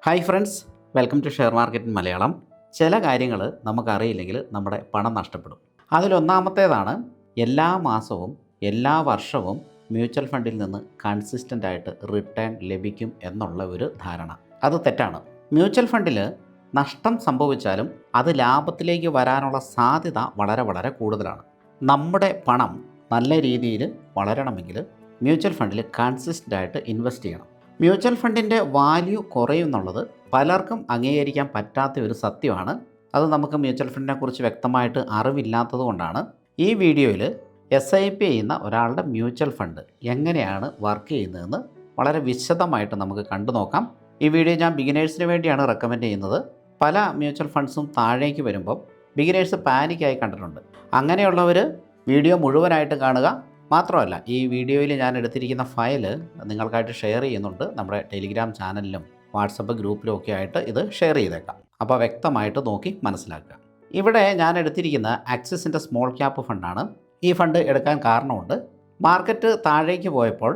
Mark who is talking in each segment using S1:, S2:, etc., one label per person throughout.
S1: Hi friends, welcome to share market in Malayalam. ചില കാര്യങ്ങൾ നമുക്കറിയില്ലെങ്കിൽ നമ്മുടെ പണം നഷ്ടപ്പെടും. അതിലൊന്നാമത്തേതാണ് എല്ലാ മാസവും എല്ലാ വർഷവും മ്യൂച്വൽ ഫണ്ടിൽ നിന്ന് കൺസിസ്റ്റൻ്റ് ആയിട്ട് റിട്ടേൺ ലഭിക്കും എന്നുള്ള ഒരു ധാരണ. അത് തെറ്റാണ്. മ്യൂച്വൽ ഫണ്ടിൽ നഷ്ടം സംഭവിച്ചാലും അത് ലാഭത്തിലേക്ക് വരാനുള്ള സാധ്യത വളരെ വളരെ കൂടുതലാണ്. നമ്മുടെ പണം നല്ല രീതിയിൽ വളരണമെങ്കിൽ മ്യൂച്വൽ ഫണ്ടിൽ കൺസിസ്റ്റൻ്റ് ആയിട്ട് ഇൻവെസ്റ്റ് ചെയ്യണം. മ്യൂച്വൽ ഫണ്ടിൻ്റെ വാല്യൂ കുറയുന്നുള്ളത് പലർക്കും അംഗീകരിക്കാൻ പറ്റാത്ത ഒരു സത്യമാണ്. അത് നമുക്ക് മ്യൂച്വൽ ഫണ്ടിനെ കുറിച്ച് വ്യക്തമായിട്ട് അറിവില്ലാത്തത് കൊണ്ടാണ് ഈ വീഡിയോയിൽ SIP ചെയ്യുന്ന ഒരാളുടെ മ്യൂച്വൽ ഫണ്ട് എങ്ങനെയാണ് വർക്ക് ചെയ്യുന്നതെന്ന് വളരെ വിശദമായിട്ട് നമുക്ക് കണ്ടു നോക്കാം. ഈ വീഡിയോ ഞാൻ ബിഗിനേഴ്സിന് വേണ്ടിയാണ് റെക്കമെൻഡ് ചെയ്യുന്നത്. പല മ്യൂച്വൽ ഫണ്ട്സും താഴേക്ക് വരുമ്പം ബിഗിനേഴ്സ് പാനിക്കായി കണ്ടിട്ടുണ്ട്. അങ്ങനെയുള്ളവർ വീഡിയോ മുഴുവനായിട്ട് കാണുക. മാത്രമല്ല, ഈ വീഡിയോയിൽ ഞാൻ എടുത്തിരിക്കുന്ന ഫയൽ നിങ്ങൾക്കായിട്ട് ഷെയർ ചെയ്യുന്നുണ്ട്. നമ്മുടെ ടെലിഗ്രാം ചാനലിലും വാട്സപ്പ് ഗ്രൂപ്പിലും ഒക്കെ ആയിട്ട് ഇത് ഷെയർ ചെയ്തേക്കാം. അപ്പോൾ വ്യക്തമായിട്ട് നോക്കി മനസ്സിലാക്കുക. ഇവിടെ ഞാൻ എടുത്തിരിക്കുന്ന ആക്സിസിൻ്റെ സ്മോൾ ക്യാപ്പ് ഫണ്ടാണ്. ഈ ഫണ്ട് എടുക്കാൻ കാരണമുണ്ട്. മാർക്കറ്റ് താഴേക്ക് പോയപ്പോൾ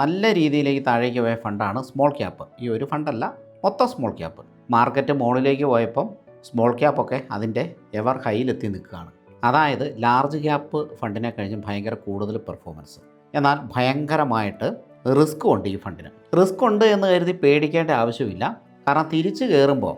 S1: നല്ല രീതിയിലേക്ക് താഴേക്ക് പോയ ഫണ്ടാണ് സ്മോൾ ക്യാപ്പ്. ഈ ഒരു ഫണ്ടല്ല, മൊത്തം സ്മോൾ ക്യാപ്പ്. മാർക്കറ്റ് മുകളിലേക്ക് പോയപ്പം സ്മോൾ ക്യാപ്പൊക്കെ അതിൻ്റെ എവർ ഹൈയിലെത്തി നിൽക്കുകയാണ്. അതായത് ലാർജ് ക്യാപ്പ് ഫണ്ടിനെ കഴിഞ്ഞ് ഭയങ്കര കൂടുതൽ പെർഫോമൻസ്. എന്നാൽ ഭയങ്കരമായിട്ട് റിസ്ക് ഉണ്ട് ഈ ഫണ്ടിന്. റിസ്ക് ഉണ്ട് എന്ന് കരുതി പേടിക്കേണ്ട ആവശ്യമില്ല. കാരണം തിരിച്ച് കയറുമ്പോൾ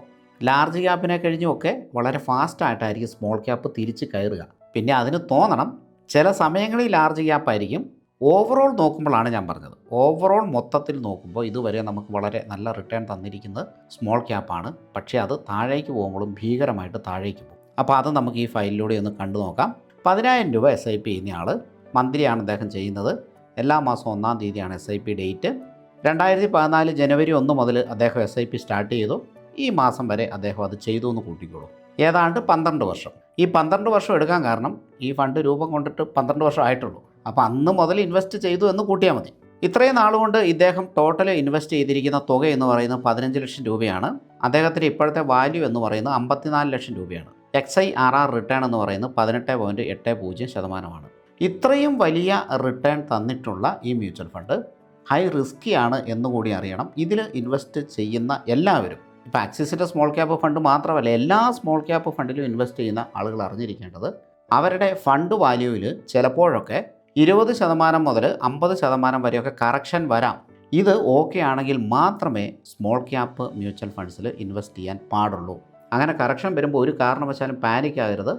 S1: ലാർജ് ക്യാപ്പിനെ കഴിഞ്ഞുമൊക്കെ വളരെ ഫാസ്റ്റായിട്ടായിരിക്കും സ്മോൾ ക്യാപ്പ് തിരിച്ച് കയറുക. പിന്നെ അതിന് തോന്നണം, ചില സമയങ്ങളിൽ ലാർജ് ക്യാപ്പായിരിക്കും. ഓവറോൾ നോക്കുമ്പോഴാണ് ഞാൻ പറഞ്ഞത്. ഓവറോൾ മൊത്തത്തിൽ നോക്കുമ്പോൾ ഇതുവരെ നമുക്ക് വളരെ നല്ല റിട്ടേൺ തന്നിരിക്കുന്നത് സ്മോൾ ക്യാപ്പാണ്. പക്ഷേ അത് താഴേക്ക് പോകുമ്പോഴും ഭീകരമായിട്ട് താഴേക്ക് പോകും. അപ്പോൾ അത് നമുക്ക് ഈ ഫയലിലൂടെ ഒന്ന് കണ്ടു നോക്കാം. 10,000 രൂപ SIP ചെയ്യുന്നയാൾ മന്ത്ലിയാണ് അദ്ദേഹം ചെയ്യുന്നത്. എല്ലാ മാസം 1-ാം തീയതിയാണ് SIP ഡേറ്റ്. 2014 ജനുവരി 1 മുതൽ അദ്ദേഹം SIP സ്റ്റാർട്ട് ചെയ്തു. ഈ മാസം വരെ അദ്ദേഹം അത് ചെയ്തു എന്ന് കൂട്ടിക്കോളൂ. ഏതാണ്ട് 12 വർഷം. ഈ 12 വർഷം എടുക്കാൻ കാരണം ഈ ഫണ്ട് രൂപം കൊണ്ടിട്ട് 12 വർഷം ആയിട്ടുള്ളൂ. അപ്പോൾ അന്ന് മുതൽ ഇൻവെസ്റ്റ് ചെയ്തു എന്ന് കൂട്ടിയാൽ മതി. ഇത്രയും നാളുകൊണ്ട് ഇദ്ദേഹം ടോട്ടൽ ഇൻവെസ്റ്റ് ചെയ്തിരിക്കുന്ന തുക എന്ന് പറയുന്നത് 15 ലക്ഷം രൂപയാണ്. അദ്ദേഹത്തിൻ്റെ ഇപ്പോഴത്തെ വാല്യൂ എന്ന് പറയുന്നത് 54 ലക്ഷം രൂപയാണ്. XIRR റിട്ടേൺ എന്ന് പറയുന്നത് 18.80%. ഇത്രയും വലിയ റിട്ടേൺ തന്നിട്ടുള്ള ഈ മ്യൂച്വൽ ഫണ്ട് ഹൈ റിസ്ക്കിയാണ് എന്നുകൂടി അറിയണം. ഇതിൽ ഇൻവെസ്റ്റ് ചെയ്യുന്ന എല്ലാവരും, ഇപ്പോൾ ആക്സിസിൻ്റെ സ്മോൾ ക്യാപ്പ് ഫണ്ട് മാത്രമല്ല, എല്ലാ സ്മോൾ ക്യാപ്പ് ഫണ്ടിലും ഇൻവെസ്റ്റ് ചെയ്യുന്ന ആളുകൾ അറിഞ്ഞിരിക്കേണ്ടത് അവരുടെ ഫണ്ട് വാല്യൂവിൽ ചിലപ്പോഴൊക്കെ 20% മുതൽ 50% വരെയൊക്കെ കറക്ഷൻ വരാം. ഇത് ഓക്കെ ആണെങ്കിൽ മാത്രമേ സ്മോൾ ക്യാപ്പ് മ്യൂച്വൽ ഫണ്ട്സിൽ ഇൻവെസ്റ്റ് ചെയ്യാൻ പാടുള്ളൂ. അങ്ങനെ കറക്ഷൻ വരുമ്പോൾ ഒരു കാരണവശാലും പാനിക് ആകരുത്.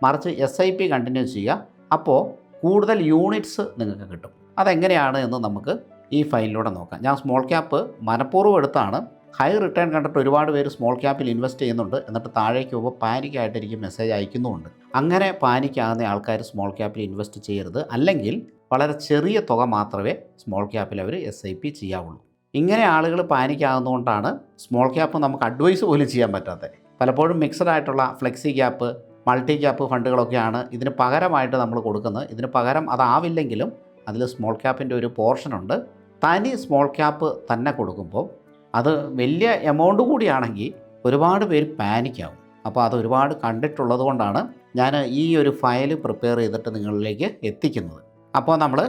S1: മറിച്ച് SIP കണ്ടിന്യൂ ചെയ്യുക. അപ്പോൾ കൂടുതൽ യൂണിറ്റ്സ് നിങ്ങൾക്ക് കിട്ടും. അതെങ്ങനെയാണ് എന്ന് നമുക്ക് ഈ ഫയലിലൂടെ നോക്കാം. ഞാൻ സ്മോൾ ക്യാപ്പ് മനഃപൂർവ്വം എടുത്താണ്. ഹൈ റിട്ടേൺ കണ്ടിട്ട് ഒരുപാട് പേര് സ്മോൾ ക്യാപ്പിൽ ഇൻവെസ്റ്റ് ചെയ്യുന്നുണ്ട്. എന്നിട്ട് താഴേക്ക് പോകുമ്പോൾ പാനിക്കായിട്ട് എനിക്ക് മെസ്സേജ് അയക്കുന്നുമുണ്ട്. അങ്ങനെ പാനിക്കാകുന്ന ആൾക്കാർ സ്മോൾ ക്യാപ്പിൽ ഇൻവെസ്റ്റ് ചെയ്യരുത്. അല്ലെങ്കിൽ വളരെ ചെറിയ തുക മാത്രമേ സ്മോൾ ക്യാപ്പിൽ അവർ SIP ചെയ്യാവുള്ളൂ. ഇങ്ങനെ ആളുകൾ പാനിക്കാകുന്നതുകൊണ്ടാണ് സ്മോൾ ക്യാപ്പ് നമുക്ക് അഡ്വൈസ് പോലും ചെയ്യാൻ പറ്റാത്തത്. പലപ്പോഴും മിക്സഡ് ആയിട്ടുള്ള ഫ്ലെക്സി ക്യാപ്പ്, മൾട്ടി ക്യാപ്പ് ഫണ്ടുകളൊക്കെയാണ് ഇതിന് പകരമായിട്ട് നമ്മൾ കൊടുക്കുന്നത്. ഇതിന് പകരം അതാവില്ലെങ്കിലും അതിൽ സ്മോൾ ക്യാപ്പിൻ്റെ ഒരു പോർഷനുണ്ട്. തനി സ്മോൾ ക്യാപ്പ് തന്നെ കൊടുക്കുമ്പോൾ അത് വലിയ എമൗണ്ട് കൂടിയാണെങ്കിൽ ഒരുപാട് പേര് പാനിക്കാവും. അപ്പോൾ അത് ഒരുപാട് കണ്ടിട്ടുള്ളത് കൊണ്ടാണ് ഞാൻ ഈ ഒരു ഫയൽ പ്രിപ്പയർ ചെയ്തിട്ട് നിങ്ങളിലേക്ക് എത്തിക്കുന്നത്. അപ്പോൾ നമ്മൾ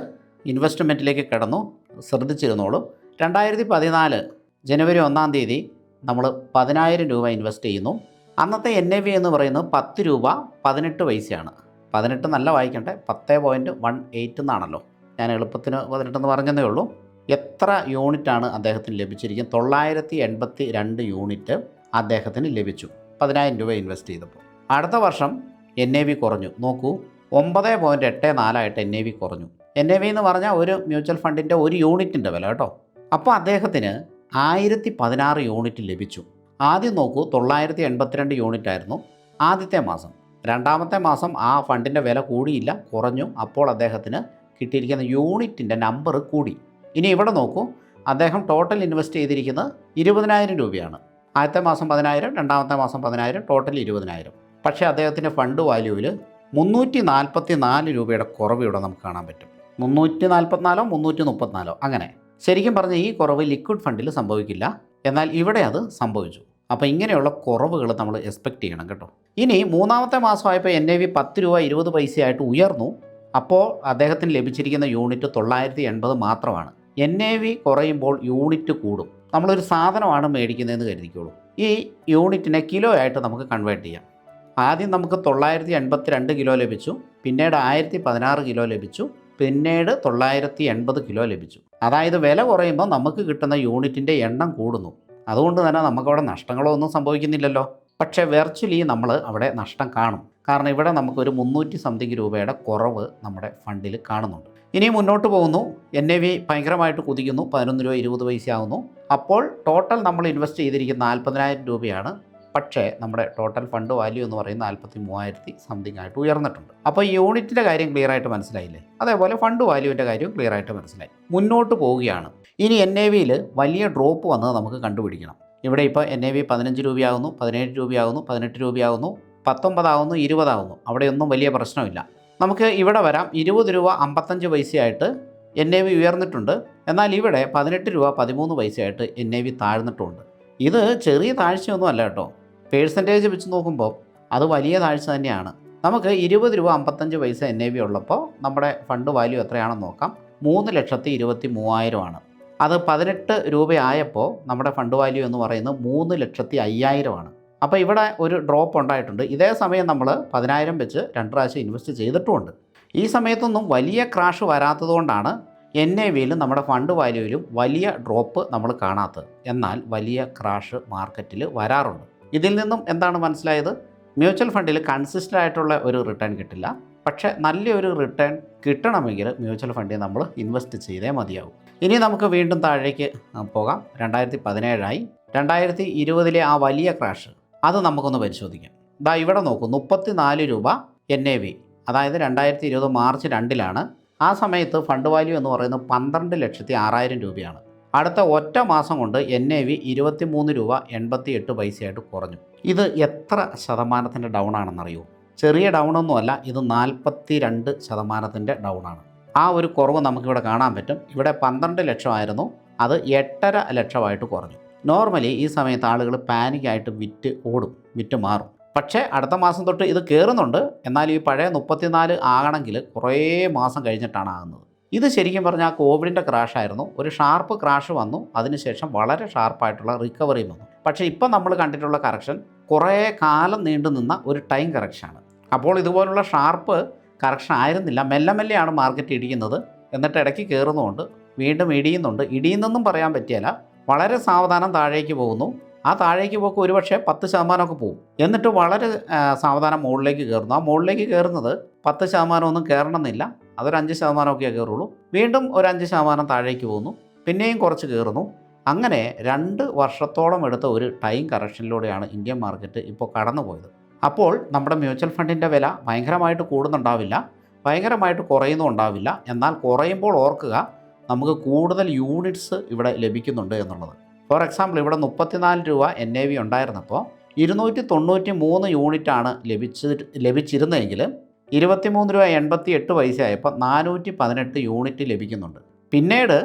S1: ഇൻവെസ്റ്റ്മെൻറ്റിലേക്ക് കിടന്നു. ശ്രദ്ധിച്ചിരുന്നോളൂ. 2014 ജനുവരി 1-ാം തീയതി നമ്മൾ 10,000 രൂപ ഇൻവെസ്റ്റ് ചെയ്യുന്നു. അന്നത്തെ NAV എന്ന് പറയുന്നത് 10 രൂപ 18 പൈസയാണ്. 18 നല്ല വായിക്കട്ടെ, 10.18 എന്നാണല്ലോ. ഞാൻ എളുപ്പത്തിന് 18 എന്ന് പറഞ്ഞതേ ഉള്ളൂ. എത്ര യൂണിറ്റാണ് അദ്ദേഹത്തിന് ലഭിച്ചിരിക്കുന്നത്? 982 യൂണിറ്റ് അദ്ദേഹത്തിന് ലഭിച്ചു 10,000 രൂപ ഇൻവെസ്റ്റ് ചെയ്തപ്പോൾ. അടുത്ത വർഷം NAV കുറഞ്ഞു. നോക്കൂ, 9.84 NAV കുറഞ്ഞു. NAV എന്ന് പറഞ്ഞാൽ ഒരു മ്യൂച്വൽ ഫണ്ടിൻ്റെ ഒരു യൂണിറ്റിൻ്റെ വില കേട്ടോ. അപ്പോൾ അദ്ദേഹത്തിന് 1016 യൂണിറ്റ് ലഭിച്ചു. ആദ്യം നോക്കൂ, 982 യൂണിറ്റ് ആയിരുന്നു ആദ്യത്തെ മാസം. രണ്ടാമത്തെ മാസം ആ ഫണ്ടിൻ്റെ വില കൂടിയില്ല, കുറഞ്ഞു. അപ്പോൾ അദ്ദേഹത്തിന് കിട്ടിയിരിക്കുന്ന യൂണിറ്റിൻ്റെ നമ്പർ കൂടി. ഇനി ഇവിടെ നോക്കൂ, അദ്ദേഹം ടോട്ടൽ ഇൻവെസ്റ്റ് ചെയ്തിരിക്കുന്നത് 20,000 രൂപയാണ്. ആദ്യത്തെ മാസം 10,000, രണ്ടാമത്തെ മാസം 10,000, ടോട്ടൽ 20,000. പക്ഷേ അദ്ദേഹത്തിൻ്റെ ഫണ്ട് വാല്യൂവിൽ 344 രൂപയുടെ കുറവ് ഇവിടെ നമുക്ക് കാണാൻ പറ്റും. 344 334 അങ്ങനെ. ശരിക്കും പറഞ്ഞാൽ ഈ കുറവ് ലിക്വിഡ് ഫണ്ടിൽ സംഭവിക്കില്ല. എന്നാൽ ഇവിടെ അത് സംഭവിച്ചു. അപ്പോൾ ഇങ്ങനെയുള്ള കുറവുകൾ നമ്മൾ എക്സ്പെക്റ്റ് ചെയ്യണം കേട്ടോ. ഇനി മൂന്നാമത്തെ മാസമായപ്പോൾ NAV 10 രൂപ 20 പൈസയായിട്ട് ഉയർന്നു. അപ്പോൾ അദ്ദേഹത്തിന് ലഭിച്ചിരിക്കുന്ന യൂണിറ്റ് 980 മാത്രമാണ്. NAV കുറയുമ്പോൾ യൂണിറ്റ് കൂടും. നമ്മളൊരു സാധനമാണ് മേടിക്കുന്നതെന്ന് കരുതിക്കോളൂ. ഈ യൂണിറ്റിനെ കിലോ ആയിട്ട് നമുക്ക് കൺവേർട്ട് ചെയ്യാം. ആദ്യം നമുക്ക് 982 കിലോ ലഭിച്ചു, പിന്നീട് 1016 കിലോ ലഭിച്ചു, പിന്നീട് 980 കിലോ ലഭിച്ചു. അതായത് വില കുറയുമ്പോൾ നമുക്ക് കിട്ടുന്ന യൂണിറ്റിൻ്റെ എണ്ണം കൂടുന്നു. അതുകൊണ്ട് തന്നെ നമുക്കവിടെ നഷ്ടങ്ങളോ ഒന്നും സംഭവിക്കുന്നില്ലല്ലോ. പക്ഷേ വെർച്വലി നമ്മൾ അവിടെ നഷ്ടം കാണും. കാരണം ഇവിടെ നമുക്കൊരു 300 സംതിങ് രൂപയുടെ കുറവ് നമ്മുടെ ഫണ്ടിൽ കാണുന്നുണ്ട്. ഇനി മുന്നോട്ട് പോകുന്നു. NAV ഭയങ്കരമായിട്ട് കുതിക്കുന്നു, 11 രൂപ 20 പൈസ ആവുന്നു. അപ്പോൾ ടോട്ടൽ നമ്മൾ ഇൻവെസ്റ്റ് ചെയ്തിരിക്കുന്ന 40,000 രൂപയാണ്. പക്ഷേ നമ്മുടെ ടോട്ടൽ ഫണ്ട് വാല്യൂ എന്ന് പറയുന്നത് 43,000 സംതിങ് ആയിട്ട് ഉയർന്നിട്ടുണ്ട്. അപ്പോൾ ഈ യൂണിറ്റിൻ്റെ കാര്യം ക്ലിയർ ആയിട്ട് മനസ്സിലായില്ലേ? അതേപോലെ ഫണ്ട് വാല്യൂവിൻ്റെ കാര്യം ക്ലിയർ ആയിട്ട് മനസ്സിലായി. മുന്നോട്ട് പോവുകയാണ്. ഇനി NAVയിൽ വലിയ ഡ്രോപ്പ് വന്നത് നമുക്ക് കണ്ടുപിടിക്കണം. ഇവിടെ ഇപ്പോൾ NAV 15 രൂപയാകുന്നു, 17 രൂപയാകുന്നു, 18 രൂപയാകുന്നു, 19 ആവുന്നു, 20 ആവുന്നു. അവിടെയൊന്നും വലിയ പ്രശ്നമില്ല. നമുക്ക് ഇവിടെ വരാം. 20 രൂപ 55 പൈസയായിട്ട് NAV ഉയർന്നിട്ടുണ്ട്. എന്നാൽ ഇവിടെ 18 രൂപ 13 പൈസയായിട്ട് NAV താഴ്ന്നിട്ടുണ്ട്. ഇത് ചെറിയ താഴ്ചയൊന്നും അല്ല കേട്ടോ. പേഴ്സൻറ്റേജ് വെച്ച് നോക്കുമ്പോൾ അത് വലിയ താഴ്ച തന്നെയാണ്. നമുക്ക് 20 രൂപ 55 പൈസ NAV ഉള്ളപ്പോൾ നമ്മുടെ ഫണ്ട് വാല്യൂ എത്രയാണെന്ന് നോക്കാം. 3,23,000 ആണ്. അത് 18 രൂപയായപ്പോൾ നമ്മുടെ ഫണ്ട് വാല്യൂ എന്ന് പറയുന്നത് 3,05,000 ആണ്. അപ്പോൾ ഇവിടെ ഒരു ഡ്രോപ്പ് ഉണ്ടായിട്ടുണ്ട്. ഇതേ സമയം നമ്മൾ 10,000 വെച്ച് 2 പ്രാവശ്യം ഇൻവെസ്റ്റ് ചെയ്തിട്ടുമുണ്ട്. ഈ സമയത്തൊന്നും വലിയ ക്രാഷ് വരാത്തതുകൊണ്ടാണ് NAVയിലും നമ്മുടെ ഫണ്ട് വാല്യൂവിലും വലിയ ഡ്രോപ്പ് നമ്മൾ കാണാത്തത്. എന്നാൽ വലിയ ക്രാഷ് മാർക്കറ്റിൽ വരാറുണ്ട്. ഇതിൽ നിന്നും എന്താണ് മനസ്സിലായത്? മ്യൂച്വൽ ഫണ്ടിൽ കൺസിസ്റ്റൻ്റ് ആയിട്ടുള്ള ഒരു റിട്ടേൺ കിട്ടില്ല. പക്ഷേ നല്ലൊരു റിട്ടേൺ കിട്ടണമെങ്കിൽ മ്യൂച്വൽ ഫണ്ടിൽ നമ്മൾ ഇൻവെസ്റ്റ് ചെയ്തേ മതിയാവും. ഇനി നമുക്ക് വീണ്ടും താഴേക്ക് പോകാം. 2017 2020 ആ വലിയ ക്രാഷ് അത് നമുക്കൊന്ന് പരിശോധിക്കാം. ദാ ഇവിടെ നോക്കൂ, 34 രൂപ NAV, അതായത് 2020 മാർച്ച് 2 ആ സമയത്ത് ഫണ്ട് വാല്യൂ എന്ന് പറയുന്നത് 12,06,000 രൂപയാണ്. അടുത്ത ഒറ്റ മാസം കൊണ്ട് NAV 23 രൂപ 88 പൈസയായിട്ട് കുറഞ്ഞു. ഇത് എത്ര ശതമാനത്തിൻ്റെ ഡൗൺ ആണെന്നറിയോ? ചെറിയ ഡൗണൊന്നുമല്ല, ഇത് 42% ഡൗണാണ്. ആ ഒരു കുറവ് നമുക്കിവിടെ കാണാൻ പറ്റും. ഇവിടെ 12 ലക്ഷമായിരുന്നു, അത് 8.5 ലക്ഷമായിട്ട് കുറഞ്ഞു. നോർമലി ഈ സമയത്ത് ആളുകൾ പാനിക്കായിട്ട് വിറ്റ് മാറും. പക്ഷേ അടുത്ത മാസം തൊട്ട് ഇത് കയറുന്നുണ്ട്. എന്നാൽ ഈ പഴയ 34 ആകണമെങ്കിൽ കുറേ മാസം കഴിഞ്ഞിട്ടാണ് ആകുന്നത്. ഇത് ശരിക്കും പറഞ്ഞാൽ കോവിഡിൻ്റെ ക്രാഷായിരുന്നു. ഒരു ഷാർപ്പ് ക്രാഷ് വന്നു, അതിനുശേഷം വളരെ ഷാർപ്പായിട്ടുള്ള റിക്കവറിയും വന്നു. പക്ഷേ ഇപ്പം നമ്മൾ കണ്ടിട്ടുള്ള കറക്ഷൻ കുറേ കാലം നീണ്ടു നിന്ന ഒരു ടൈം കറക്ഷനാണ്. അപ്പോൾ ഇതുപോലുള്ള ഷാർപ്പ് കറക്ഷൻ ആയിരുന്നില്ല. മെല്ലെ മെല്ലെയാണ് മാർക്കറ്റ് ഇടിയുന്നത്. എന്നിട്ട് ഇടയ്ക്ക് കയറുന്നുമുണ്ട്, വീണ്ടും ഇടിയുന്നുണ്ട്. ഇടിയുന്നെന്നും പറയാൻ പറ്റിയല്ല, വളരെ സാവധാനം താഴേക്ക് പോകുന്നു. ആ താഴേക്ക് പോക്ക് ഒരുപക്ഷെ 10% പോകും. എന്നിട്ട് വളരെ സാവധാനം മുകളിലേക്ക് കയറുന്നു. ആ മുകളിലേക്ക് കയറുന്നത് 10% ഒന്നും കയറണമെന്നില്ല, അതൊരു 5% കയറുള്ളൂ. വീണ്ടും ഒരു 5% താഴേക്ക് പോകുന്നു, പിന്നെയും കുറച്ച് കയറുന്നു. അങ്ങനെ 2 വർഷത്തോളം എടുത്ത ഒരു ടൈം കറക്ഷനിലൂടെയാണ് ഇന്ത്യൻ മാർക്കറ്റ് ഇപ്പോൾ കടന്നു പോയത്. അപ്പോൾ നമ്മുടെ മ്യൂച്വൽ ഫണ്ടിൻ്റെ വില ഭയങ്കരമായിട്ട് കൂടുന്നുണ്ടാവില്ല, ഭയങ്കരമായിട്ട് കുറയുന്നുണ്ടാവില്ല. എന്നാൽ കുറയുമ്പോൾ ഓർക്കുക, നമുക്ക് കൂടുതൽ യൂണിറ്റ്സ് ഇവിടെ ലഭിക്കുന്നുണ്ട് എന്നുള്ളത്. ഫോർ എക്സാമ്പിൾ ഇവിടെ 34 രൂപ NAV ഉണ്ടായിരുന്നപ്പോൾ 293 യൂണിറ്റാണ് ലഭിച്ചിരുന്നതെങ്കിൽ 23 രൂപ 88 പൈസ ആയപ്പോൾ 418 യൂണിറ്റ് ലഭിക്കുന്നുണ്ട്. പിന്നീട്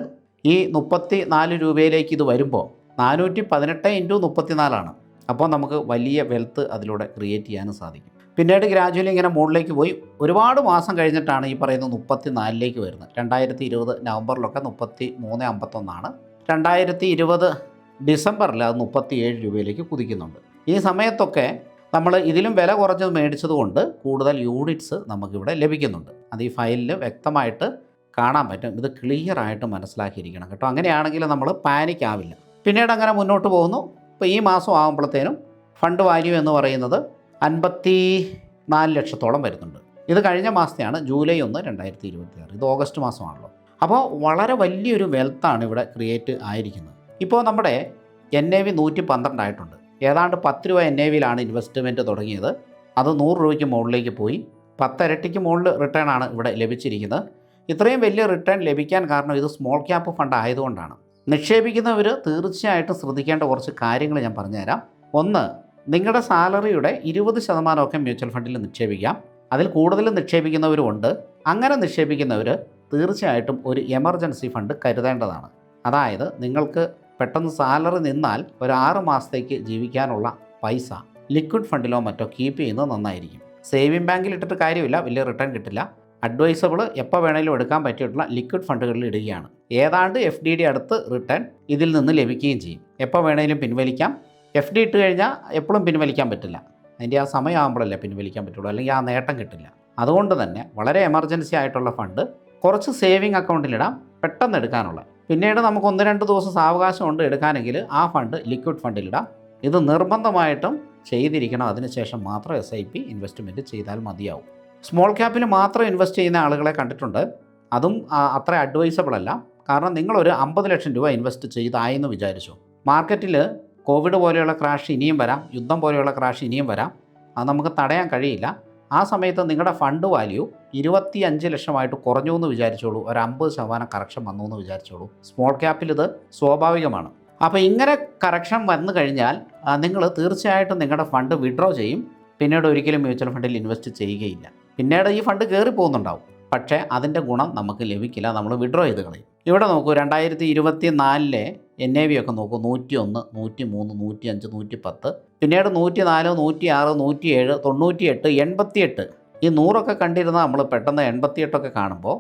S1: ഈ 34 രൂപയിലേക്ക് ഇത് വരുമ്പോൾ 418 × 34 അപ്പോൾ നമുക്ക് വലിയ വെൽത്ത് അതിലൂടെ ക്രിയേറ്റ് ചെയ്യാനും സാധിക്കും. പിന്നീട് ഗ്രാജുവലി ഇങ്ങനെ മുകളിലേക്ക് പോയി ഒരുപാട് മാസം കഴിഞ്ഞിട്ടാണ് ഈ പറയുന്ന 34 വരുന്നത്. 2020 നവംബറിലൊക്കെ 33.51. 2020 ഡിസംബറിൽ അത് 37 രൂപയിലേക്ക് കുതിക്കുന്നുണ്ട്. ഈ സമയത്തൊക്കെ നമ്മൾ ഇതിലും വില കുറഞ്ഞത് മേടിച്ചതുകൊണ്ട് കൂടുതൽ യൂണിറ്റ്സ് നമുക്കിവിടെ ലഭിക്കുന്നുണ്ട്. അത് ഈ ഫയലിൽ വ്യക്തമായിട്ട് കാണാൻ പറ്റും. ഇത് ക്ലിയർ ആയിട്ട് മനസ്സിലാക്കിയിരിക്കണം കേട്ടോ. അങ്ങനെയാണെങ്കിൽ നമ്മൾ പാനിക് ആവില്ല. പിന്നീട് അങ്ങനെ മുന്നോട്ട് പോകുന്നു. ഇപ്പോൾ ഈ മാസം ആകുമ്പോഴത്തേനും ഫണ്ട് വാല്യൂ എന്ന് പറയുന്നത് 54 ലക്ഷത്തോളം വരുന്നുണ്ട്. ഇത് കഴിഞ്ഞ മാസത്തെയാണ്, ജൂലൈ 1, 2026. ഇത് ഓഗസ്റ്റ് മാസമാണല്ലോ. അപ്പോൾ വളരെ വലിയൊരു വെൽത്താണ് ഇവിടെ ക്രിയേറ്റ് ആയിരിക്കുന്നത്. ഇപ്പോൾ നമ്മുടെ NAV 112 ആയിട്ടുണ്ട്. ഏതാണ്ട് 10 രൂപ NAVയിലാണ് ഇൻവെസ്റ്റ്മെൻറ്റ് തുടങ്ങിയത്. അത് 100 രൂപയ്ക്ക് മുകളിലേക്ക് പോയി. 10 ഇരട്ടിക്ക് മുകളിൽ റിട്ടേൺ ആണ് ഇവിടെ ലഭിച്ചിരിക്കുന്നത്. ഇത്രയും വലിയ റിട്ടേൺ ലഭിക്കാൻ കാരണം ഇത് സ്മോൾ ക്യാപ്പ് ഫണ്ട് ആയതുകൊണ്ടാണ്. നിക്ഷേപിക്കുന്നവർ തീർച്ചയായിട്ടും ശ്രദ്ധിക്കേണ്ട കുറച്ച് കാര്യങ്ങൾ ഞാൻ പറഞ്ഞുതരാം. ഒന്ന്, നിങ്ങളുടെ സാലറിയുടെ 20% മ്യൂച്വൽ ഫണ്ടിൽ നിക്ഷേപിക്കാം. അതിൽ കൂടുതൽ നിക്ഷേപിക്കുന്നവരുമുണ്ട്. അങ്ങനെ നിക്ഷേപിക്കുന്നവർ തീർച്ചയായിട്ടും ഒരു എമർജൻസി ഫണ്ട് കരുതേണ്ടതാണ്. അതായത് നിങ്ങൾക്ക് പെട്ടെന്ന് സാലറി നിന്നാൽ ഒരു 6 മാസത്തേക്ക് ജീവിക്കാനുള്ള പൈസ ലിക്വിഡ് ഫണ്ടിലോ മറ്റോ കീപ്പ് ചെയ്യുന്നത് നന്നായിരിക്കും. സേവിങ് ബാങ്കിൽ ഇട്ടിട്ട് കാര്യമില്ല, വലിയ റിട്ടേൺ കിട്ടില്ല. അഡ്വൈസബിൾ എപ്പോൾ വേണമെങ്കിലും എടുക്കാൻ പറ്റിയിട്ടുള്ള ലിക്വിഡ് ഫണ്ടുകളിൽ ഇടുകയാണ്. ഏതാണ്ട് FD അടുത്ത് റിട്ടേൺ ഇതിൽ നിന്ന് ലഭിക്കുകയും ചെയ്യും. എപ്പോൾ വേണമെങ്കിലും പിൻവലിക്കാം. FD ഇട്ട് കഴിഞ്ഞാൽ എപ്പോഴും പിൻവലിക്കാൻ പറ്റില്ല. അതിൻ്റെ ആ സമയമാകുമ്പോഴല്ലേ പിൻവലിക്കാൻ പറ്റുള്ളൂ, അല്ലെങ്കിൽ ആ നേട്ടം കിട്ടില്ല. അതുകൊണ്ട് തന്നെ വളരെ എമർജൻസി ആയിട്ടുള്ള ഫണ്ട് കുറച്ച് സേവിങ് അക്കൗണ്ടിലിടാം, പെട്ടെന്ന് എടുക്കാനുള്ള. പിന്നീട് നമുക്ക് 1-2 ദിവസം സാവകാശം കൊണ്ട് എടുക്കാനെങ്കിൽ ആ ഫണ്ട് ലിക്വിഡ് ഫണ്ടിലിടാം. ഇത് നിർബന്ധമായിട്ടും ചെയ്തിരിക്കണം. അതിനുശേഷം മാത്രം SIP ഇൻവെസ്റ്റ്മെൻറ്റ് ചെയ്താൽ മതിയാവും. സ്മോൾ ക്യാപ്പിൽ മാത്രം ഇൻവെസ്റ്റ് ചെയ്യുന്ന ആളുകളെ കണ്ടിട്ടുണ്ട്. അതും അത്ര അഡ്വൈസബിൾ അല്ല. കാരണം നിങ്ങളൊരു 50 ലക്ഷം രൂപ ഇൻവെസ്റ്റ് ചെയ്തായെന്ന് വിചാരിച്ചു. മാർക്കറ്റിൽ കോവിഡ് പോലെയുള്ള ക്രാഷ് ഇനിയും വരാം, യുദ്ധം പോലെയുള്ള ക്രാഷ് ഇനിയും വരാം. അത് നമുക്ക് തടയാൻ കഴിയില്ല. ആ സമയത്ത് നിങ്ങളുടെ ഫണ്ട് വാല്യൂ 25 ലക്ഷമായിട്ട് കുറഞ്ഞു എന്ന് വിചാരിച്ചോളൂ, ഒരു 50% കറക്ഷൻ വന്നു എന്ന് വിചാരിച്ചോളൂ. സ്മോൾ ക്യാപ്പിൽ ഇത് സ്വാഭാവികമാണ്. അപ്പോൾ ഇങ്ങനെ കറക്ഷൻ വന്നു കഴിഞ്ഞാൽ നിങ്ങൾ തീർച്ചയായിട്ടും നിങ്ങളുടെ ഫണ്ട് വിഡ്രോ ചെയ്യും. പിന്നീട് ഒരിക്കലും മ്യൂച്വൽ ഫണ്ടിൽ ഇൻവെസ്റ്റ് ചെയ്യുകയില്ല. പിന്നീട് ഈ ഫണ്ട് കയറി പോകുന്നുണ്ടാവും, പക്ഷേ അതിൻ്റെ ഗുണം നമുക്ക് ലഭിക്കില്ല. നമ്മൾ വിഡ്രോ ചെയ്ത് കളയും. ഇവിടെ നോക്കൂ, 2024 NAV ഒക്കെ നോക്കൂ, 101, 103, 105, 110, പിന്നീട് 104, 106, 107, 98, 88. ഈ 100 കണ്ടിരുന്ന നമ്മൾ പെട്ടെന്ന് 88 കാണുമ്പോൾ,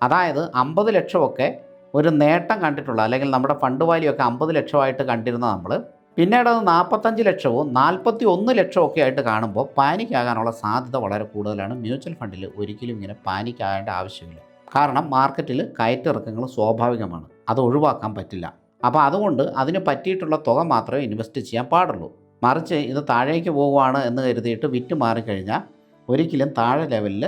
S1: അതായത് 50 ലക്ഷമൊക്കെ ഒരു നേട്ടം കണ്ടിട്ടുള്ള, അല്ലെങ്കിൽ നമ്മുടെ ഫണ്ട് വാല്യൂ ഒക്കെ 50 ലക്ഷമായിട്ട് കണ്ടിരുന്ന നമ്മൾ പിന്നീട് അത് 45 ലക്ഷവും 41 ലക്ഷവും ഒക്കെ ആയിട്ട് കാണുമ്പോൾ പാനിക്കാകാനുള്ള സാധ്യത വളരെ കൂടുതലാണ്. മ്യൂച്വൽ ഫണ്ടിൽ ഒരിക്കലും ഇങ്ങനെ പാനിക്കാകേണ്ട ആവശ്യമില്ല. കാരണം മാർക്കറ്റിൽ കയറ്റിറക്കങ്ങൾ സ്വാഭാവികമാണ്, അത് ഒഴിവാക്കാൻ പറ്റില്ല. അപ്പോൾ അതുകൊണ്ട് അതിന് പറ്റിയിട്ടുള്ള തുക മാത്രമേ ഇൻവെസ്റ്റ് ചെയ്യാൻ പാടുള്ളൂ. മറിച്ച് ഇത് താഴേക്ക് പോവുകയാണ് എന്ന് കരുതിയിട്ട് വിറ്റ് മാറിക്കഴിഞ്ഞാൽ ഒരിക്കലും താഴെ ലെവലിൽ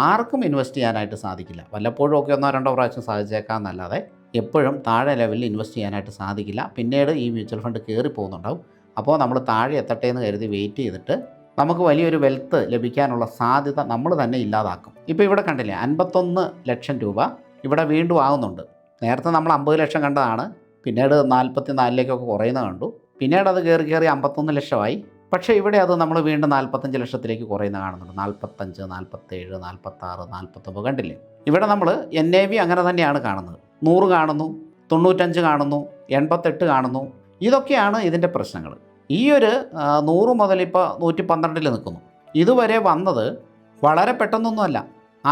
S1: ആർക്കും ഇൻവെസ്റ്റ് ചെയ്യാനായിട്ട് സാധിക്കില്ല. വല്ലപ്പോഴും ഒക്കെ 1-2 പ്രാവശ്യം സാധിച്ചേക്കാമെന്നല്ലാതെ എപ്പോഴും താഴെ ലെവലിൽ ഇൻവെസ്റ്റ് ചെയ്യാനായിട്ട് സാധിക്കില്ല. പിന്നീട് ഈ മ്യൂച്വൽ ഫണ്ട് കയറി പോകുന്നുണ്ടാവും. അപ്പോൾ നമ്മൾ താഴെ എത്തട്ടെ എന്ന് കരുതി വെയിറ്റ് ചെയ്തിട്ട് നമുക്ക് വലിയൊരു വെൽത്ത് ലഭിക്കാനുള്ള സാധ്യത നമ്മൾ തന്നെ ഇല്ലാതാക്കും. ഇപ്പോൾ ഇവിടെ കണ്ടില്ലേ, 51 ലക്ഷം രൂപ ഇവിടെ വീണ്ടും ആകുന്നുണ്ട്. നേരത്തെ നമ്മൾ 50 ലക്ഷം കണ്ടതാണ്, പിന്നീട് 44 കുറയുന്നത് കണ്ടു. പിന്നീട് അത് കയറി 51 ലക്ഷമായി. പക്ഷേ ഇവിടെ അത് നമ്മൾ വീണ്ടും 45 ലക്ഷത്തിലേക്ക് കുറയുന്ന കാണുന്നുണ്ട്. 45, 47, 46, 49 കണ്ടില്ലേ. ഇവിടെ നമ്മൾ NAV അങ്ങനെ തന്നെയാണ് കാണുന്നത്. 100 കാണുന്നു, 95 കാണുന്നു, 88 കാണുന്നു. ഇതൊക്കെയാണ് ഇതിൻ്റെ പ്രശ്നങ്ങൾ. ഈ ഒരു 100 മുതൽ ഇപ്പോൾ 112 നിൽക്കുന്നു. ഇതുവരെ വന്നത് വളരെ പെട്ടെന്നൊന്നുമല്ല.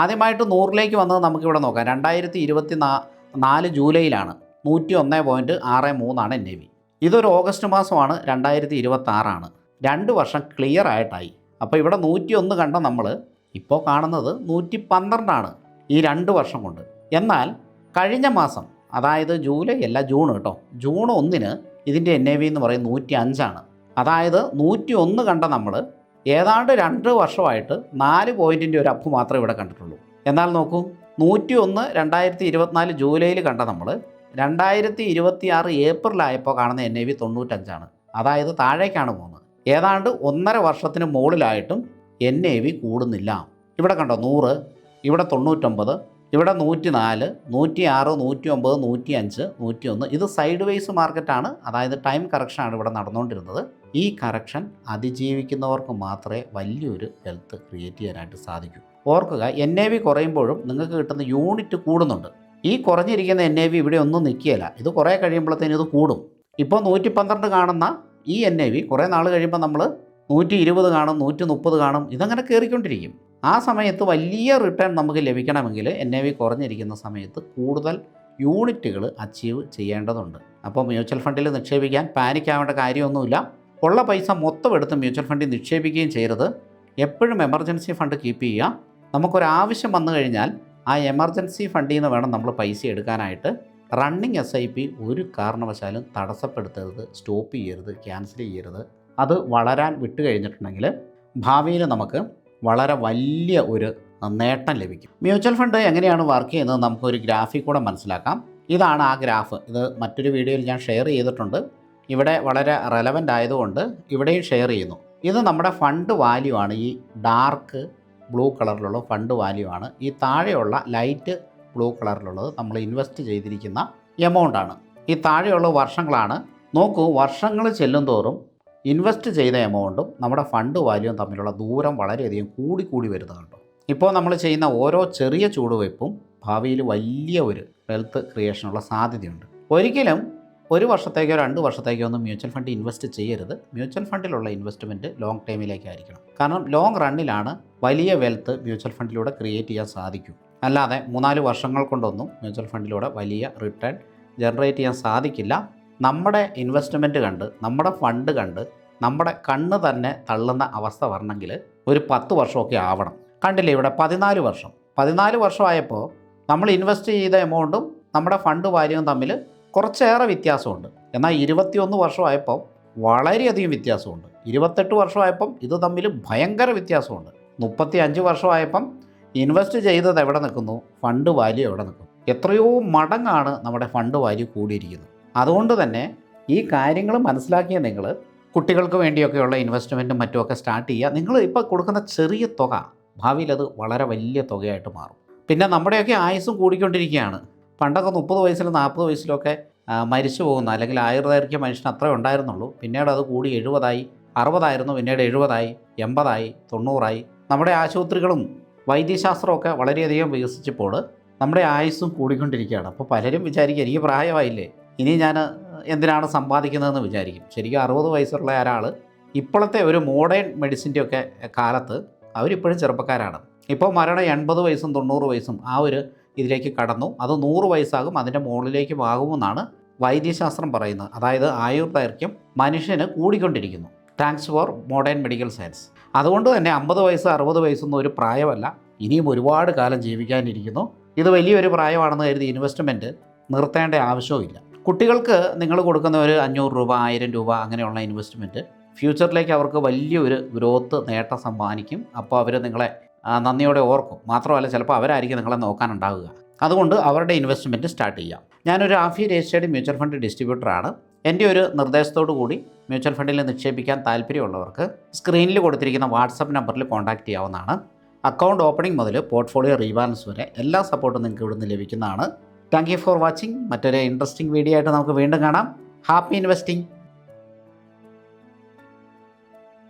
S1: ആദ്യമായിട്ട് 100ലേക്ക് വന്നത് നമുക്കിവിടെ നോക്കാം. 2024 ജൂലൈയിലാണ് 101.63 NAV. ഇതൊരു ഓഗസ്റ്റ് മാസമാണ്, 2026. 2 വർഷം ക്ലിയർ ആയിട്ടായി. അപ്പോൾ ഇവിടെ 101 കണ്ട നമ്മൾ ഇപ്പോൾ കാണുന്നത് 112 ഈ 2 വർഷം കൊണ്ട്. എന്നാൽ കഴിഞ്ഞ മാസം, അതായത് ജൂലൈ അല്ല, ജൂൺ കേട്ടോ, ജൂൺ 1 ഇതിൻ്റെ NAV എന്ന് പറയുന്നത് 105. അതായത് 101 കണ്ട നമ്മൾ ഏതാണ്ട് 2 വർഷമായിട്ട് 4 പോയിൻറ്റിൻ്റെ ഒരു അപ്പ് മാത്രമേ ഇവിടെ കണ്ടിട്ടുള്ളൂ. എന്നാൽ നോക്കൂ, 101 2024 ജൂലൈയിൽ കണ്ട നമ്മൾ 2026 ഏപ്രിലായപ്പോൾ കാണുന്ന NAV 95. അതായത് താഴേക്കാണ് പോകുന്നത്. ഏതാണ്ട് 1.5 വർഷത്തിന് മുകളിലായിട്ടും NAV കൂടുന്നില്ല. ഇവിടെ കണ്ടോ 100, ഇവിടെ 99, ഇവിടെ 104, 106, 109, 105, 101. ഇത് സൈഡ് വേസ് മാർക്കറ്റാണ്, അതായത് ടൈം കറക്ഷനാണ് ഇവിടെ നടന്നുകൊണ്ടിരുന്നത്. ഈ കറക്ഷൻ അതിജീവിക്കുന്നവർക്ക് മാത്രമേ വലിയൊരു വെൽത്ത് ക്രിയേറ്റ് ചെയ്യാനായിട്ട് സാധിക്കൂ. ഓർക്കുക, NAV കുറയുമ്പോഴും നിങ്ങൾക്ക് കിട്ടുന്ന യൂണിറ്റ് കൂടുന്നുണ്ട്. ഈ കുറഞ്ഞിരിക്കുന്ന NAV ഇവിടെ ഒന്നും നിൽക്കുകയില്ല. ഇത് കുറേ കഴിയുമ്പോഴത്തേനും ഇത് കൂടും. ഇപ്പോൾ 112 കാണുന്ന ഈ NAV കുറേ നാൾ കഴിയുമ്പോൾ നമ്മൾ 120 കാണും, 130 കാണും. ഇതങ്ങനെ കയറിക്കൊണ്ടിരിക്കും. ആ സമയത്ത് വലിയ റിട്ടേൺ നമുക്ക് ലഭിക്കണമെങ്കിൽ NAV കുറഞ്ഞിരിക്കുന്ന സമയത്ത് കൂടുതൽ യൂണിറ്റുകൾ അച്ചീവ് ചെയ്യേണ്ടതുണ്ട്. അപ്പോൾ മ്യൂച്വൽ ഫണ്ടിൽ നിക്ഷേപിക്കാൻ പാനിക്കാവേണ്ട കാര്യമൊന്നുമില്ല. ഉള്ള പൈസ മൊത്തം എടുത്ത് മ്യൂച്വൽ ഫണ്ടിൽ നിക്ഷേപിക്കുകയും ചെയ്യരുത്. എപ്പോഴും എമർജൻസി ഫണ്ട് കീപ്പ് ചെയ്യുക. നമുക്കൊരാവശ്യം വന്നു കഴിഞ്ഞാൽ ആ എമർജൻസി ഫണ്ടിൽ നിന്ന് വേണം നമ്മൾ പൈസ എടുക്കാനായിട്ട്. റണ്ണിങ് SIP ഒരു കാരണവശാലും തടസ്സപ്പെടുത്തരുത്, സ്റ്റോപ്പ് ചെയ്യരുത്, ക്യാൻസൽ ചെയ്യരുത്. അത് വളരാൻ വിട്ട് കഴിഞ്ഞിട്ടുണ്ടെങ്കിൽ ഭാവിയിൽ നമുക്ക് വളരെ വലിയ ഒരു നേട്ടം ലഭിക്കും. മ്യൂച്വൽ ഫണ്ട് എങ്ങനെയാണ് വർക്ക് ചെയ്യുന്നത് നമുക്കൊരു ഗ്രാഫിൽ കൂടെ മനസ്സിലാക്കാം. ഇതാണ് ആ ഗ്രാഫ്. ഇത് മറ്റൊരു വീഡിയോയിൽ ഞാൻ ഷെയർ ചെയ്തിട്ടുണ്ട്. ഇവിടെ വളരെ റെലവൻ്റ് ആയതുകൊണ്ട് ഇവിടെയും ഷെയർ ചെയ്യുന്നു. ഇത് നമ്മുടെ ഫണ്ട് വാല്യൂ ആണ്. ഈ ഡാർക്ക് ബ്ലൂ കളറിലുള്ള ഫണ്ട് വാല്യൂ ആണ്. ഈ താഴെയുള്ള ലൈറ്റ് ബ്ലൂ കളറിലുള്ളത് നമ്മൾ ഇൻവെസ്റ്റ് ചെയ്തിരിക്കുന്ന എമൗണ്ടാണ്. ഈ താഴെയുള്ള വർഷങ്ങളാണ്. നോക്കൂ, വർഷങ്ങൾ ചെല്ലുന്തോറും ഇൻവെസ്റ്റ് ചെയ്ത എമൗണ്ടും നമ്മുടെ ഫണ്ട് വാല്യൂവും തമ്മിലുള്ള ദൂരം വളരെയധികം കൂടി വരുന്നുണ്ട്. ഇപ്പോൾ നമ്മൾ ചെയ്യുന്ന ഓരോ ചെറിയ ചൂടുവയ്പ്പും ഭാവിയിൽ വലിയ ഒരു വെൽത്ത് ക്രിയേഷനുള്ള സാധ്യതയുണ്ട്. ഒരിക്കലും 1 വർഷത്തേക്കോ 2 വർഷത്തേക്കോ ഒന്നും മ്യൂച്വൽ ഫണ്ട് ഇൻവെസ്റ്റ് ചെയ്യരുത്. മ്യൂച്വൽ ഫണ്ടിലുള്ള ഇൻവെസ്റ്റ്മെൻറ്റ് ലോങ് ടൈമിലേക്കായിരിക്കണം. കാരണം ലോങ് റണ്ണിലാണ് വലിയ വെൽത്ത് മ്യൂച്വൽ ഫണ്ടിലൂടെ ക്രിയേറ്റ് ചെയ്യാൻ സാധിക്കും. അല്ലാതെ 3-4 വർഷങ്ങൾ കൊണ്ടൊന്നും മ്യൂച്വൽ ഫണ്ടിലൂടെ വലിയ റിട്ടേൺ ജനറേറ്റ് ചെയ്യാൻ സാധിക്കില്ല. നമ്മുടെ ഇൻവെസ്റ്റ്മെൻറ്റ് കണ്ട്, നമ്മുടെ ഫണ്ട് കണ്ട്, നമ്മുടെ കണ്ണ് തന്നെ തള്ളുന്ന അവസ്ഥ വരണമെങ്കിൽ ഒരു 10 വർഷമൊക്കെ ആവണം. കണ്ടില്ലേ ഇവിടെ 14 വർഷം. 14 വർഷമായപ്പോൾ നമ്മൾ ഇൻവെസ്റ്റ് ചെയ്ത എമൗണ്ടും നമ്മുടെ ഫണ്ട് വാല്യൂവും തമ്മിൽ കുറച്ചേറെ വ്യത്യാസമുണ്ട്. എന്നാൽ 21 വർഷമായപ്പം വളരെയധികം വ്യത്യാസമുണ്ട്. 28 വർഷമായപ്പം ഇത് തമ്മിൽ ഭയങ്കര വ്യത്യാസമുണ്ട്. 35 വർഷമായപ്പം ഇൻവെസ്റ്റ് ചെയ്തത് എവിടെ നിൽക്കുന്നു, ഫണ്ട് വാല്യൂ എവിടെ നിൽക്കും. എത്രയോ മടങ്ങാണ് നമ്മുടെ ഫണ്ട് വാല്യൂ കൂടിയിരിക്കുന്നത്. അതുകൊണ്ട് തന്നെ ഈ കാര്യങ്ങൾ മനസ്സിലാക്കിയ നിങ്ങൾ കുട്ടികൾക്ക് വേണ്ടിയൊക്കെയുള്ള ഇൻവെസ്റ്റ്മെൻറ്റും മറ്റുമൊക്കെ സ്റ്റാർട്ട് ചെയ്യുക. നിങ്ങൾ ഇപ്പോൾ കൊടുക്കുന്ന ചെറിയ തുക ഭാവിയിൽ അത് വളരെ വലിയ തുകയായിട്ട് മാറും. പിന്നെ നമ്മുടെയൊക്കെ ആയുസ്സും കൂടിക്കൊണ്ടിരിക്കുകയാണ്. പണ്ടൊക്കെ 30 വയസ്സിലും 40 വയസ്സിലൊക്കെ മരിച്ചു പോകുന്ന അല്ലെങ്കിൽ ആയുർദൈർഘ്യ മനുഷ്യന് അത്രേ ഉണ്ടായിരുന്നുള്ളൂ. പിന്നീട് അത് കൂടി 70 60 പിന്നീട് 70 80 90 നമ്മുടെ ആശുപത്രികളും വൈദ്യശാസ്ത്രമൊക്കെ വളരെയധികം വികസിച്ചപ്പോൾ നമ്മുടെ ആയുസ്സും കൂടിക്കൊണ്ടിരിക്കുകയാണ്. അപ്പോൾ പലരും വിചാരിക്കുക എനിക്ക് പ്രായമായില്ലേ, ഇനി ഞാൻ എന്തിനാണ് സമ്പാദിക്കുന്നതെന്ന് വിചാരിക്കും. ശരിക്കും 60 വയസ്സുള്ള ഒരാൾ ഇപ്പോഴത്തെ ഒരു മോഡേൺ മെഡിസിൻ്റെയൊക്കെ കാലത്ത് അവരിപ്പോഴും ചെറുപ്പക്കാരാണ്. ഇപ്പോൾ മരണം 80 വയസ്സും 90 വയസ്സും ആ ഒരു ഇതിലേക്ക് കടന്നു. അത് 100 വയസ്സാകും, അതിൻ്റെ മുകളിലേക്കും ആകുമെന്നാണ് വൈദ്യശാസ്ത്രം പറയുന്നത്. അതായത് ആയുർദൈർഘ്യം മനുഷ്യന് കൂടിക്കൊണ്ടിരിക്കുന്നു. Thanks for modern medical science. അതുകൊണ്ട് തന്നെ 50 വയസ്സ് 60 വയസ്സൊന്നും ഒരു പ്രായമല്ല. ഇനിയും ഒരുപാട് കാലം ജീവിക്കാനിരിക്കുന്നു. ഇത് വലിയൊരു പ്രായമാണെന്ന് കരുതി ഇൻവെസ്റ്റ്മെൻറ്റ് നിർത്തേണ്ട ആവശ്യവുമില്ല. കുട്ടികൾക്ക് നിങ്ങൾ കൊടുക്കുന്ന ഒരു 500 രൂപ 1000 രൂപ അങ്ങനെയുള്ള ഇൻവെസ്റ്റ്മെൻറ്റ് ഫ്യൂച്ചറിലേക്ക് അവർക്ക് വലിയൊരു ഗ്രോത്ത് നേട്ടം സമ്മാനിക്കും. അപ്പോൾ അവർ നിങ്ങളെ നന്ദിയോടെ ഓർക്കും. മാത്രമല്ല ചിലപ്പോൾ അവരായിരിക്കും നിങ്ങളെ നോക്കാനുണ്ടാവുക. അതുകൊണ്ട് അവരുടെ ഇൻവെസ്റ്റ്മെൻറ്റ് സ്റ്റാർട്ട് ചെയ്യാം. ഞാനൊരു ആഫി രജിസ്റ്റേർഡ് മ്യൂച്വൽ ഫണ്ട് ഡിസ്ട്രിബ്യൂട്ടറാണ്. എൻ്റെ ഒരു നിർദ്ദേശത്തോടു കൂടി മ്യൂച്വൽ ഫണ്ടിൽ നിക്ഷേപിക്കാൻ താല്പര്യമുള്ളവർക്ക് സ്ക്രീനിൽ കൊടുത്തിരിക്കുന്ന വാട്സപ്പ് നമ്പറിൽ കോൺടാക്റ്റ് ചെയ്യാവുന്നതാണ്. അക്കൗണ്ട് ഓപ്പണിംഗ് മുതൽ പോർട്ട്ഫോളിയോ റീബാലൻസ് വരെ എല്ലാ സപ്പോർട്ടും നിങ്ങൾക്ക് ഇവിടുന്ന് ലഭിക്കുന്നതാണ്. Thank you for watching. മറ്റൊരു ഇൻട്രസ്റ്റിംഗ് വീഡിയോ ആയിട്ട് നമുക്ക് വീണ്ടും കാണാം. Happy investing.